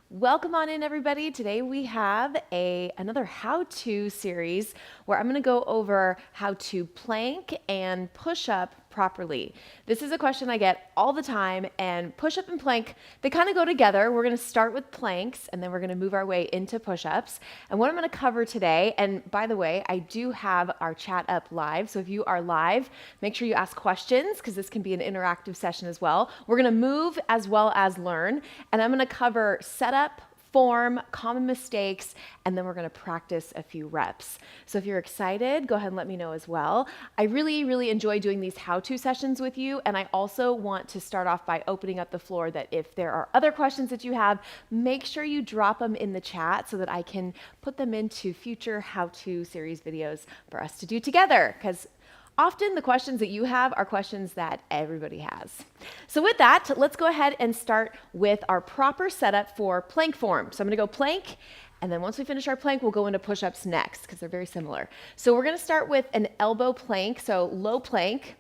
Welcome on in, everybody. Today we have another how-to series where I'm going to go over how to plank and push up properly. This is a question I get all the time, and push up and plank, they kind of go together. We're going to start with planks and then we're going to move our way into push-ups. And what I'm going to cover today, and by the way, I do have our chat up live, so if you are live, make sure you ask questions because this can be an interactive session as well. We're going to move as well as learn, and I'm going to cover setup, form, common mistakes, and then we're going to practice a few reps. So if you're excited, go ahead and let me know as well. I really enjoy doing these how-to sessions with you, and I also want to start off by opening up the floor that if there are other questions that you have, make sure you drop them in the chat so that I can put them into future how-to series videos for us to do together, because often the questions that you have are questions that everybody has. So with that, let's go ahead and start with our proper setup for plank form. So I'm gonna go plank, and then once we finish our plank, we'll go into push-ups next because they're very similar. So we're gonna start with an elbow plank, so low plank.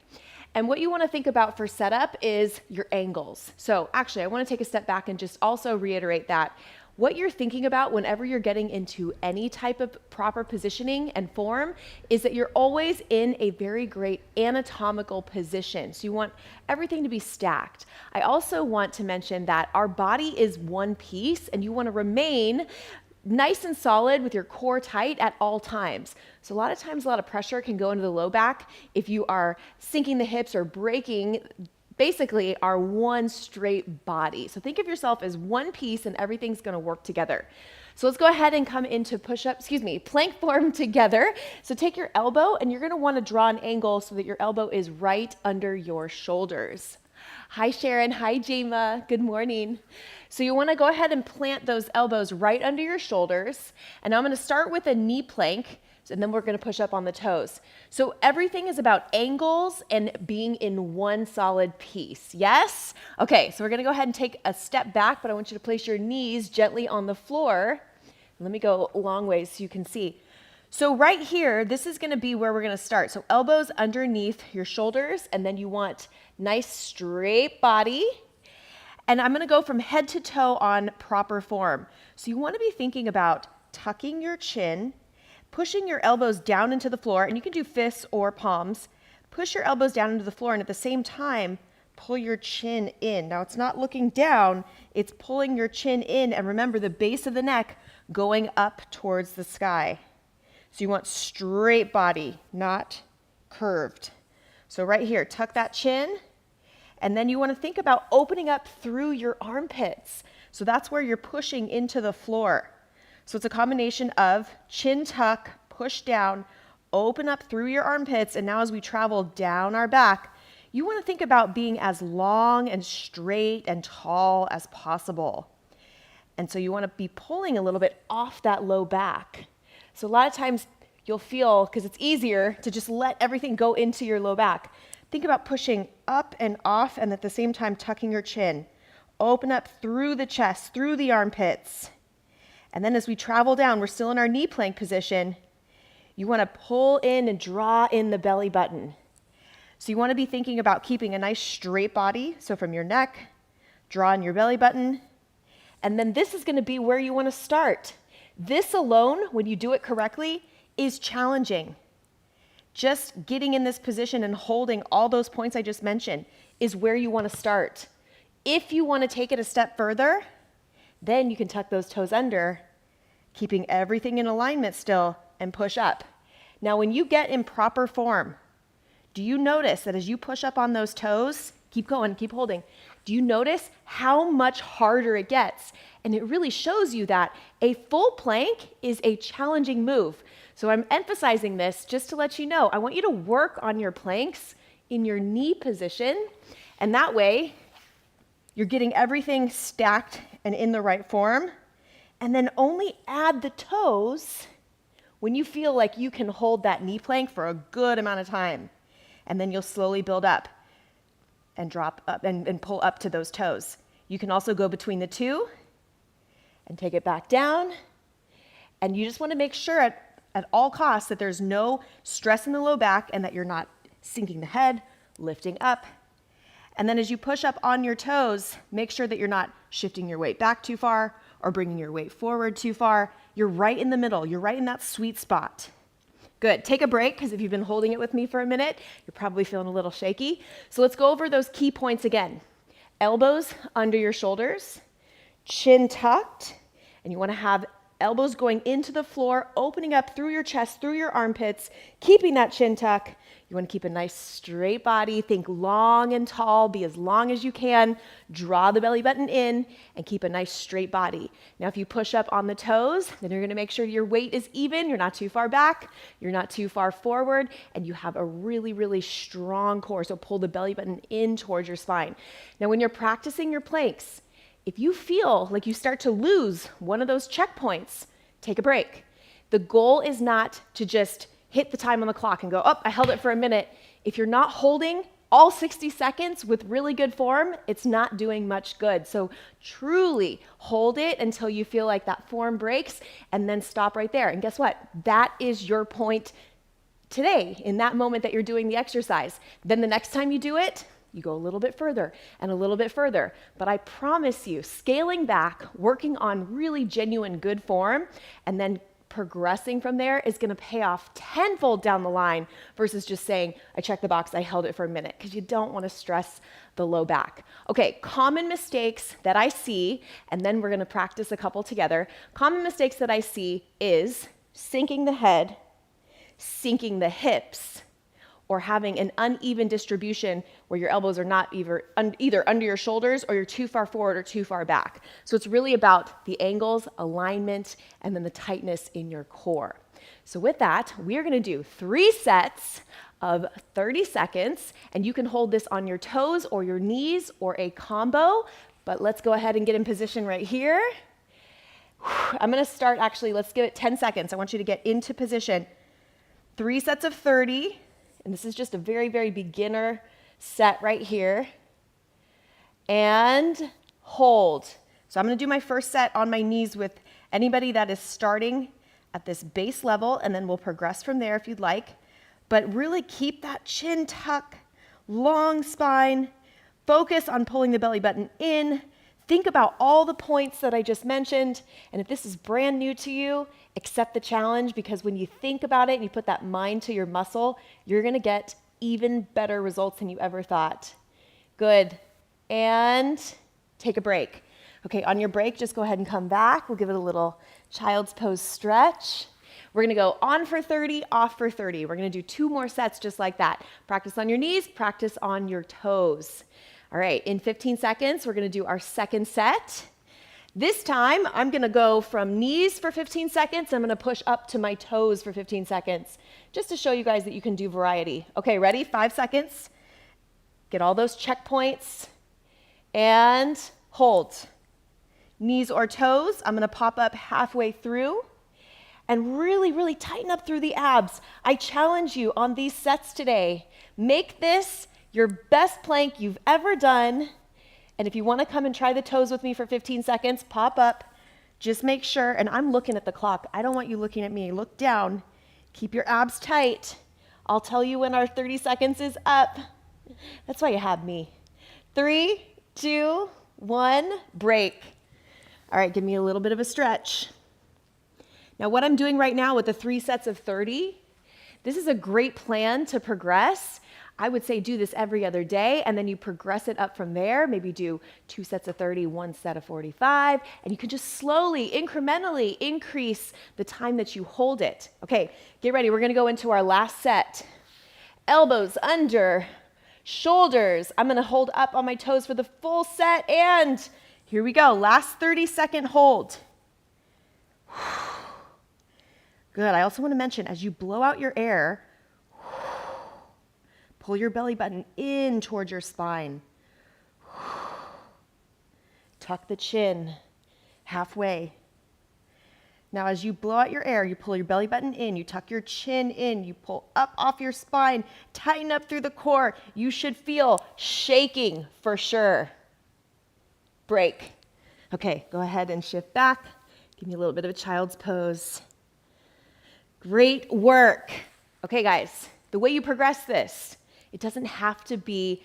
And what you wanna think about for setup is your angles. So actually, I wanna take a step back and just also reiterate that what you're thinking about whenever you're getting into any type of proper positioning and form is that you're always in a very great anatomical position. So you want everything to be stacked. I also want to mention that our body is one piece and you want to remain nice and solid with your core tight at all times. So a lot of times, a lot of pressure can go into the low back if you are sinking the hips or breaking basically our one straight body. So think of yourself as one piece and everything's gonna work together. So let's go ahead and come into plank form together. So take your elbow and you're gonna wanna draw an angle so that your elbow is right under your shoulders. Hi Sharon, hi Jama, good morning. So you wanna go ahead and plant those elbows right under your shoulders. And I'm gonna start with a knee plank, and then we're gonna push up on the toes. So everything is about angles and being in one solid piece, yes? Okay, so we're gonna go ahead and take a step back, but I want you to place your knees gently on the floor. Let me go a long ways so you can see. So right here, this is gonna be where we're gonna start. So elbows underneath your shoulders, and then you want nice straight body. And I'm gonna go from head to toe on proper form. So you wanna be thinking about tucking your chin, pushing your elbows down into the floor, and you can do fists or palms. Push your elbows down into the floor, and at the same time, pull your chin in. Now, it's not looking down, it's pulling your chin in, and remember the base of the neck going up towards the sky. So you want straight body, not curved. So right here, tuck that chin, and then you want to think about opening up through your armpits. So that's where you're pushing into the floor. So it's a combination of chin tuck, push down, open up through your armpits, and now as we travel down our back, you want to think about being as long and straight and tall as possible. And so you want to be pulling a little bit off that low back. So a lot of times you'll feel, because it's easier to just let everything go into your low back, think about pushing up and off and at the same time tucking your chin. Open up through the chest, through the armpits. And then as we travel down, we're still in our knee plank position. You want to pull in and draw in the belly button. So you want to be thinking about keeping a nice straight body. So from your neck, draw in your belly button. And then this is going to be where you want to start. This alone, when you do it correctly, is challenging. Just getting in this position and holding all those points I just mentioned is where you want to start. If you want to take it a step further, then you can tuck those toes under, keeping everything in alignment still, and push up. Now, when you get in proper form, do you notice that as you push up on those toes, keep going, keep holding, do you notice how much harder it gets? And it really shows you that a full plank is a challenging move. So I'm emphasizing this just to let you know, I want you to work on your planks in your knee position, and that way, you're getting everything stacked and in the right form, and then only add the toes when you feel like you can hold that knee plank for a good amount of time. And then you'll slowly build up and drop up and pull up to those toes. You can also go between the two and take it back down. And you just want to make sure at all costs that there's no stress in the low back and that you're not sinking the head, lifting up. And then as you push up on your toes, make sure that you're not shifting your weight back too far or bringing your weight forward too far. You're right in the middle. You're right in that sweet spot. Good. Take a break, because if you've been holding it with me for a minute, you're probably feeling a little shaky. So let's go over those key points again. Elbows under your shoulders, chin tucked, and you want to have elbows going into the floor, opening up through your chest, through your armpits, keeping that chin tuck. You want to keep a nice straight body. Think long and tall. Be as long as you can. Draw the belly button in and keep a nice straight body. Now, if you push up on the toes, then you're going to make sure your weight is even. You're not too far back. You're not too far forward. And you have a really, really strong core. So pull the belly button in towards your spine. Now, when you're practicing your planks, if you feel like you start to lose one of those checkpoints, take a break. The goal is not to just hit the time on the clock and go, oh, I held it for a minute. If you're not holding all 60 seconds with really good form, it's not doing much good. So truly hold it until you feel like that form breaks, and then stop right there. And guess what? That is your point today, in that moment that you're doing the exercise. Then the next time you do it, you go a little bit further and a little bit further. But I promise you, scaling back, working on really genuine good form, and then progressing from there is going to pay off tenfold down the line versus just saying, I checked the box, I held it for a minute, because you don't want to stress the low back. Okay, common mistakes that I see, and then we're going to practice a couple together. Common mistakes that I see is sinking the head, sinking the hips, or having an uneven distribution where your elbows are not either under your shoulders, or you're too far forward or too far back. So it's really about the angles, alignment, and then the tightness in your core. So with that, we are going to do 3 sets of 30 seconds, and you can hold this on your toes or your knees or a combo, but let's go ahead and get in position right here. I'm going to start, actually, let's give it 10 seconds. I want you to get into position. 3 sets of 30. And this is just a very, very beginner set right here. And hold. So I'm going to do my first set on my knees with anybody that is starting at this base level, and then we'll progress from there if you'd like. But really keep that chin tuck, long spine. Focus on pulling the belly button in. Think about all the points that I just mentioned. And if this is brand new to you, accept the challenge, because when you think about it and you put that mind to your muscle, you're going to get even better results than you ever thought. Good. And take a break. Okay, on your break, just go ahead and come back. We'll give it a little child's pose stretch. We're going to go on for 30, off for 30. We're going to do 2 more sets just like that. Practice on your knees, practice on your toes. All right, in 15 seconds, we're going to do our second set. This time, I'm going to go from knees for 15 seconds. I'm going to push up to my toes for 15 seconds, just to show you guys that you can do variety. Okay, ready? 5 seconds. Get all those checkpoints. And hold. Knees or toes, I'm going to pop up halfway through. And really, really tighten up through the abs. I challenge you on these sets today. Make this your best plank you've ever done. And if you want to come and try the toes with me for 15 seconds, pop up. Just make sure, and I'm looking at the clock. I don't want you looking at me. Look down. Keep your abs tight. I'll tell you when our 30 seconds is up. That's why you have me. 3, 2, 1, break. All right, give me a little bit of a stretch. Now, what I'm doing right now with the 3 sets of 30, this is a great plan to progress. I would say do this every other day, and then you progress it up from there. Maybe do 2 sets of 30, 1 set of 45, and you can just slowly, incrementally increase the time that you hold it. Okay, get ready. We're going to go into our last set. Elbows under, shoulders. I'm going to hold up on my toes for the full set, and here we go. Last 30-second hold. Good. I also want to mention, as you blow out your air, pull your belly button in towards your spine. Tuck the chin halfway. Now, as you blow out your air, you pull your belly button in, you tuck your chin in, you pull up off your spine, tighten up through the core. You should feel shaking for sure. Break. Okay, go ahead and shift back. Give me a little bit of a child's pose. Great work. Okay, guys, the way you progress this, it doesn't have to be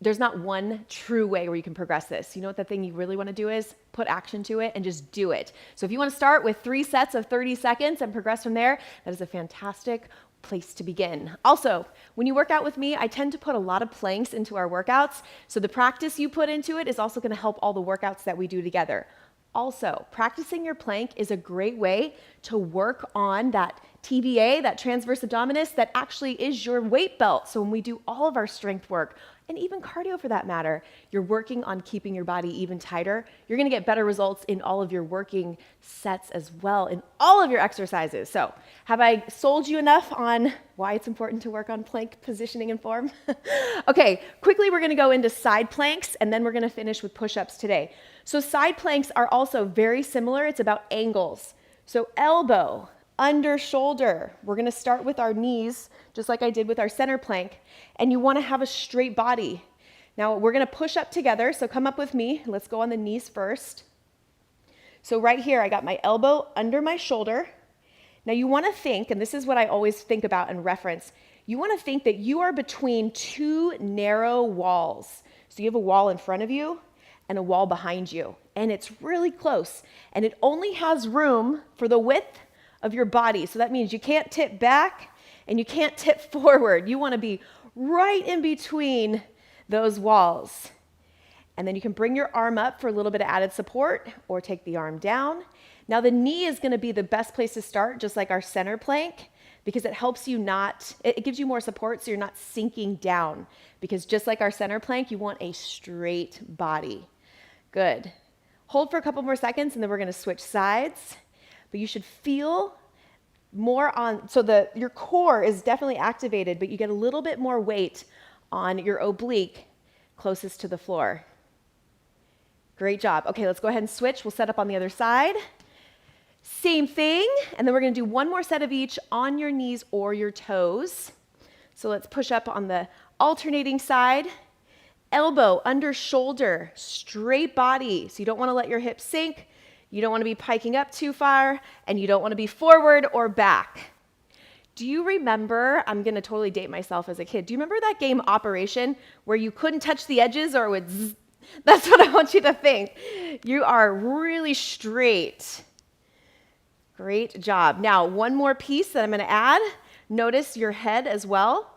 there's not one true way where you can progress this. You know what the thing you really want to do is? Put action to it and just do it. So if you want to start with 3 sets of 30 seconds and progress from there, that is a fantastic place to begin. Also, when you work out with me, I tend to put a lot of planks into our workouts. So the practice you put into it is also going to help all the workouts that we do together. Also, practicing your plank is a great way to work on that TVA, that transverse abdominis, that actually is your weight belt. So when we do all of our strength work, and even cardio for that matter, you're working on keeping your body even tighter. You're gonna get better results in all of your working sets as well, in all of your exercises. So have I sold you enough on why it's important to work on plank positioning and form? Okay, quickly we're gonna go into side planks, and then we're gonna finish with push-ups today. So side planks are also very similar. It's about angles. So elbow, under shoulder. We're gonna start with our knees, just like I did with our center plank, and you wanna have a straight body. Now we're gonna push up together, so come up with me. Let's go on the knees first. So right here, I got my elbow under my shoulder. Now you wanna think, and this is what I always think about and reference, you wanna think that you are between 2 narrow walls. So you have a wall in front of you and a wall behind you, and it's really close, and it only has room for the width of your body. So that means you can't tip back and you can't tip forward. You want to be right in between those walls. And then you can bring your arm up for a little bit of added support, or take the arm down. Now the knee is going to be the best place to start, just like our center plank, because it helps you not, it gives you more support so you're not sinking down. Because just like our center plank, you want a straight body. Good. Hold for a couple more seconds, and then we're going to switch sides. But you should feel more on, so your core is definitely activated, but you get a little bit more weight on your oblique closest to the floor. Great job. Okay, let's go ahead and switch. We'll set up on the other side. Same thing, and then we're gonna do one more set of each on your knees or your toes. So let's push up on the alternating side. Elbow under shoulder, straight body. So you don't wanna let your hips sink. You don't want to be piking up too far, and you don't want to be forward or back. Do you remember, I'm going to totally date myself as a kid, do you remember that game Operation where you couldn't touch the edges or it would zzz? That's what I want you to think. You are really straight. Great job. Now, one more piece that I'm going to add. Notice your head as well.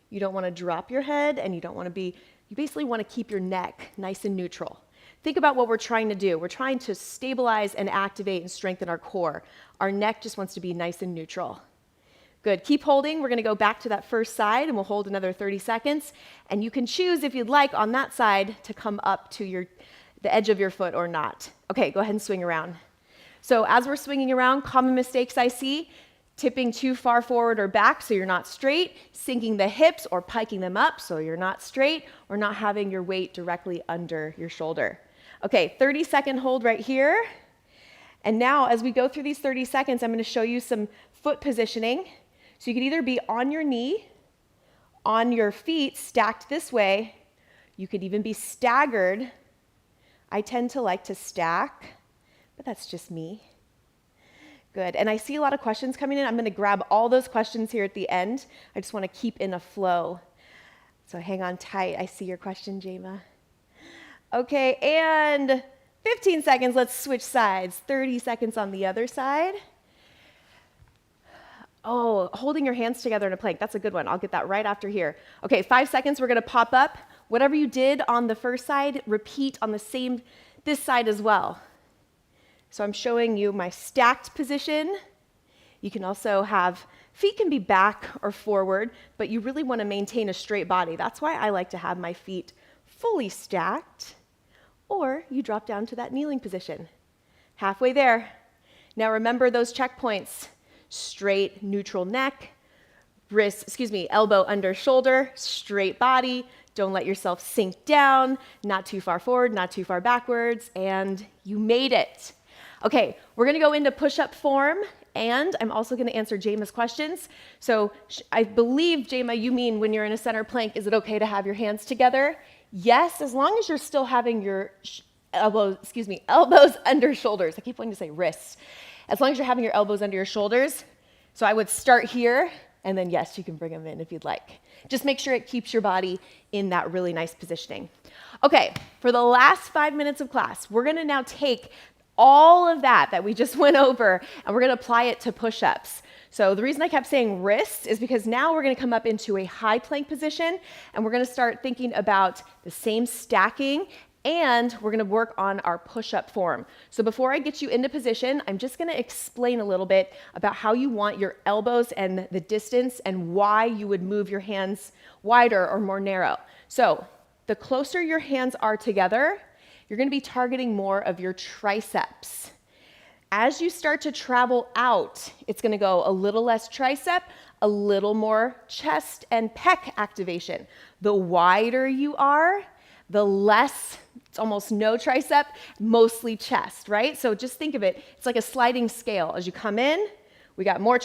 You don't want to drop your head, and you basically want to keep your neck nice and neutral. Think about what we're trying to do. We're trying to stabilize and activate and strengthen our core. Our neck just wants to be nice and neutral. Good. Keep holding. We're going to go back to that first side, and we'll hold another 30 seconds. And you can choose, if you'd like, on that side to come up to the edge of your foot or not. Okay, go ahead and swing around. So as we're swinging around, common mistakes I see: tipping too far forward or back so you're not straight, sinking the hips or piking them up so you're not straight, or not having your weight directly under your shoulder. Okay, 30-second hold right here. And now as we go through these 30 seconds, I'm going to show you some foot positioning. So you could either be on your knee, on your feet stacked this way. You could even be staggered. I tend to like to stack, but that's just me. Good. And I see a lot of questions coming in. I'm going to grab all those questions here at the end. I just want to keep in a flow. So hang on tight. I see your question, Jema. Okay, and 15 seconds. Let's switch sides. 30 seconds on the other side. Oh, holding your hands together in a plank. That's a good one. I'll get that right after here. Okay, 5 seconds. We're going to pop up. Whatever you did on the first side, repeat on this side as well. So I'm showing you my stacked position. You can also have, feet can be back or forward, but you really want to maintain a straight body. That's why I like to have my feet fully stacked, or you drop down to that kneeling position. Halfway there. Now remember those checkpoints: straight, neutral neck, elbow under shoulder, straight body. Don't let yourself sink down, not too far forward, not too far backwards, and you made it. Okay, we're gonna go into push-up form, and I'm also gonna answer Jema's questions. So I believe, Jema, you mean when you're in a center plank, is it okay to have your hands together? Yes, as long as you're still having your elbows under shoulders. I keep wanting to say wrists. As long as you're having your elbows under your shoulders. So I would start here, And then yes, you can bring them in if you'd like. Just make sure it keeps your body in that really nice positioning. Okay, for the last 5 minutes of class, we're gonna now take all of that we just went over, and we're gonna apply it to push-ups. So the reason I kept saying wrists is because now we're gonna come up into a high plank position, and we're gonna start thinking about the same stacking, and we're gonna work on our push-up form. So before I get you into position, I'm just gonna explain a little bit about how you want your elbows and the distance and why you would move your hands wider or more narrow. So the closer your hands are together, you're gonna be targeting more of your triceps. As you start to travel out, it's gonna go a little less tricep, a little more chest and pec activation. The wider you are, the less, it's almost no tricep, mostly chest, right? So just think of it, it's like a sliding scale. As you come in, we got more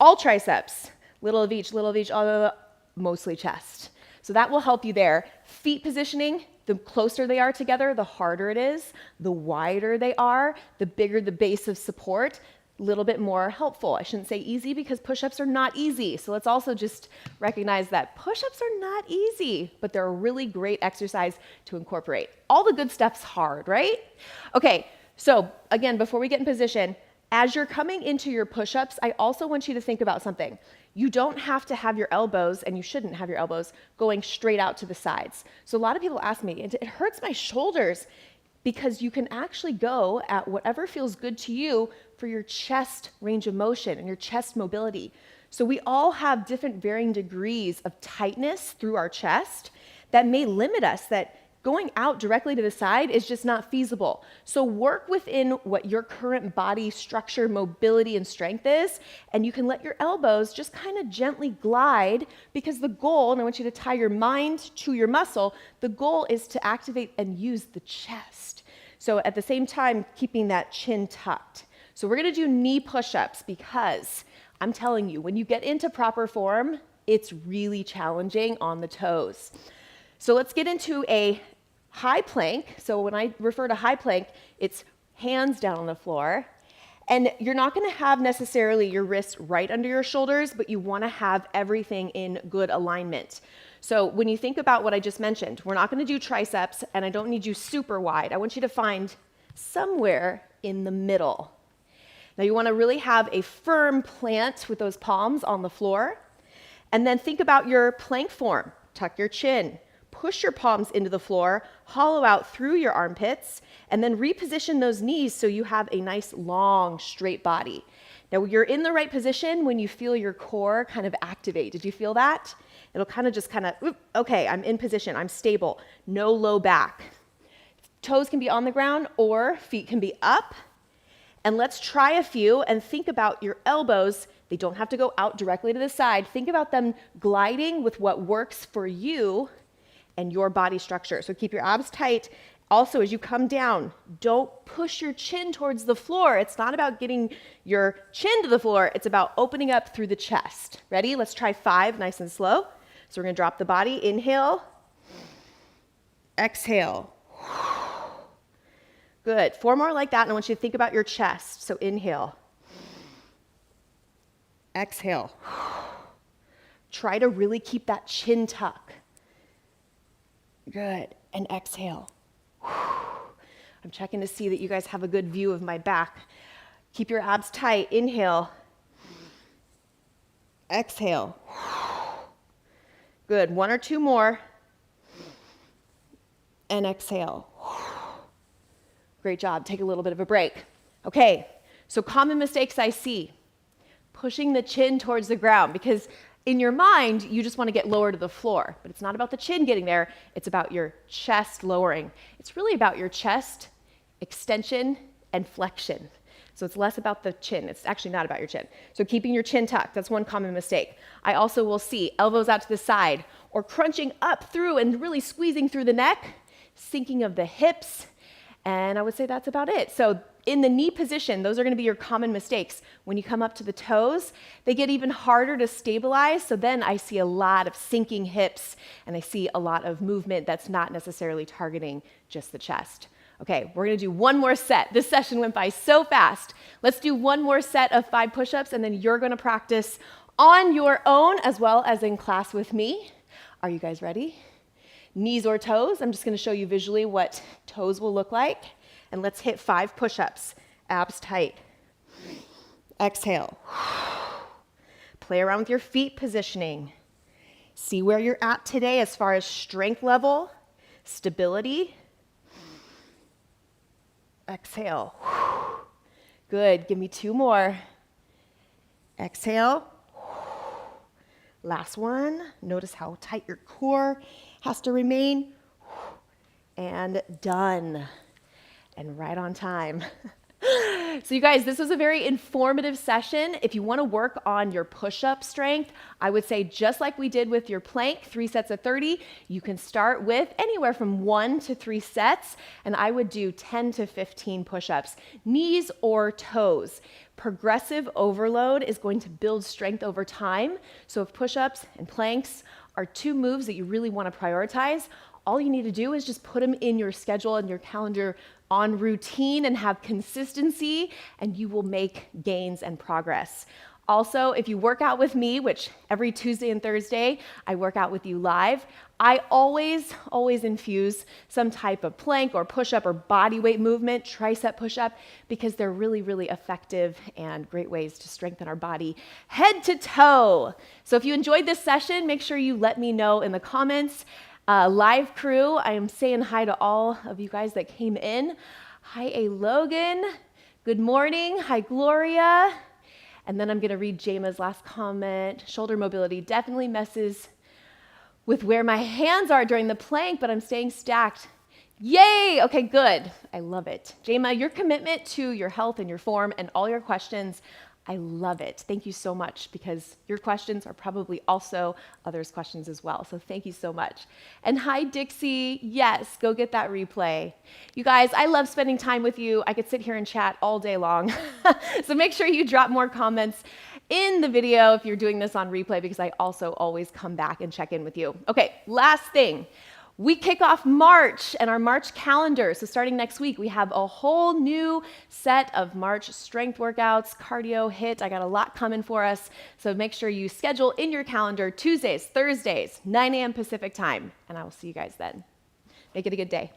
all triceps, little of each, mostly chest. So that will help you there. Feet positioning, the closer they are together, the harder it is. The wider they are, the bigger the base of support, a little bit more helpful. I shouldn't say easy because push-ups are not easy. So let's also just recognize that push-ups are not easy, but they're a really great exercise to incorporate. All the good stuff's hard, right? Okay, so again, before we get in position, as you're coming into your push-ups, I also want you to think about something. You don't have to have your elbows, and you shouldn't have your elbows, going straight out to the sides. So a lot of people ask me, it hurts my shoulders, because you can actually go at whatever feels good to you for your chest range of motion and your chest mobility. So we all have different varying degrees of tightness through our chest that may limit us, that going out directly to the side is just not feasible. So work within what your current body structure, mobility, and strength is, and you can let your elbows just kind of gently glide, because the goal, and I want you to tie your mind to your muscle, the goal is to activate and use the chest. So at the same time, keeping that chin tucked. So we're gonna do knee push-ups, because I'm telling you, when you get into proper form, it's really challenging on the toes. So let's get into a high plank. So when I refer to high plank, it's hands down on the floor. And you're not gonna have necessarily your wrists right under your shoulders, but you wanna have everything in good alignment. So when you think about what I just mentioned, we're not gonna do triceps, and I don't need you super wide. I want you to find somewhere in the middle. Now you wanna really have a firm plant with those palms on the floor. And then think about your plank form. Tuck your chin. Push your palms into the floor, hollow out through your armpits, and then reposition those knees so you have a nice, long, straight body. Now, you're in the right position when you feel your core kind of activate. Did you feel that? It'll kind of okay, I'm in position, I'm stable, no low back. Toes can be on the ground or feet can be up. And let's try a few and think about your elbows. They don't have to go out directly to the side. Think about them gliding with what works for you and your body structure. So keep your abs tight. Also, as you come down, don't push your chin towards the floor. It's not about getting your chin to the floor. It's about opening up through the chest. Ready? Let's try 5, nice and slow. So we're gonna drop the body. Inhale. Exhale. Good. 4 more like that, and I want you to think about your chest. So inhale. Exhale. Try to really keep that chin tuck. Good. And exhale. I'm checking to see that you guys have a good view of my back. Keep your abs tight. Inhale. Exhale. Good. 1 or 2 more. And exhale. Great job. Take a little bit of a break. Okay. So common mistakes I see. Pushing the chin towards the ground, because in your mind, you just want to get lower to the floor, but it's not about the chin getting there. It's about your chest lowering. It's really about your chest extension and flexion. So it's less about the chin. It's actually not about your chin. So keeping your chin tucked, that's one common mistake. I also will see elbows out to the side or crunching up through and really squeezing through the neck, sinking of the hips, and I would say that's about it. So in the knee position, those are gonna be your common mistakes. When you come up to the toes, they get even harder to stabilize. So then I see a lot of sinking hips, and I see a lot of movement that's not necessarily targeting just the chest. Okay, we're gonna do one more set. This session went by so fast. Let's do one more set of 5 push-ups, and then you're gonna practice on your own as well as in class with me. Are you guys ready? Knees or toes. I'm just going to show you visually what toes will look like. And let's hit 5 push-ups. Abs tight. Exhale. Play around with your feet positioning. See where you're at today as far as strength level, stability. Exhale. Good. Give me 2 more. Exhale. Last one. Notice how tight your core has to remain. And done. And right on time. So you guys, this was a very informative session. If you want to work on your push-up strength, I would say just like we did with your plank, 3 sets of 30, you can start with anywhere from 1 to 3 sets, and I would do 10 to 15 push-ups, knees or toes. Progressive overload is going to build strength over time. So if push-ups and planks are 2 moves that you really want to prioritize, all you need to do is just put them in your schedule and your calendar on routine and have consistency, and you will make gains and progress. Also, if you work out with me, which every Tuesday and Thursday, I work out with you live, I always infuse some type of plank or push-up or body weight movement, tricep push-up, because they're really, really effective and great ways to strengthen our body head to toe. So if you enjoyed this session, make sure you let me know in the comments. Live crew, I am saying hi to all of you guys that came in. Hi, A. Logan. Good morning. Hi, Gloria. And then I'm going to read Jama's last comment. Shoulder mobility definitely messes with where my hands are during the plank, but I'm staying stacked. Yay! Okay, good. I love it. Jama, your commitment to your health and your form and all your questions, I love it. Thank you so much, because your questions are probably also others' questions as well. So thank you so much. And hi, Dixie. Yes, go get that replay. You guys, I love spending time with you. I could sit here and chat all day long. So make sure you drop more comments in the video if you're doing this on replay, because I also always come back and check in with you. Okay, last thing. We kick off March and our March calendar. So starting next week, we have a whole new set of March strength workouts, cardio, HIIT. I got a lot coming for us. So make sure you schedule in your calendar Tuesdays, Thursdays, 9 a.m. Pacific time. And I will see you guys then. Make it a good day.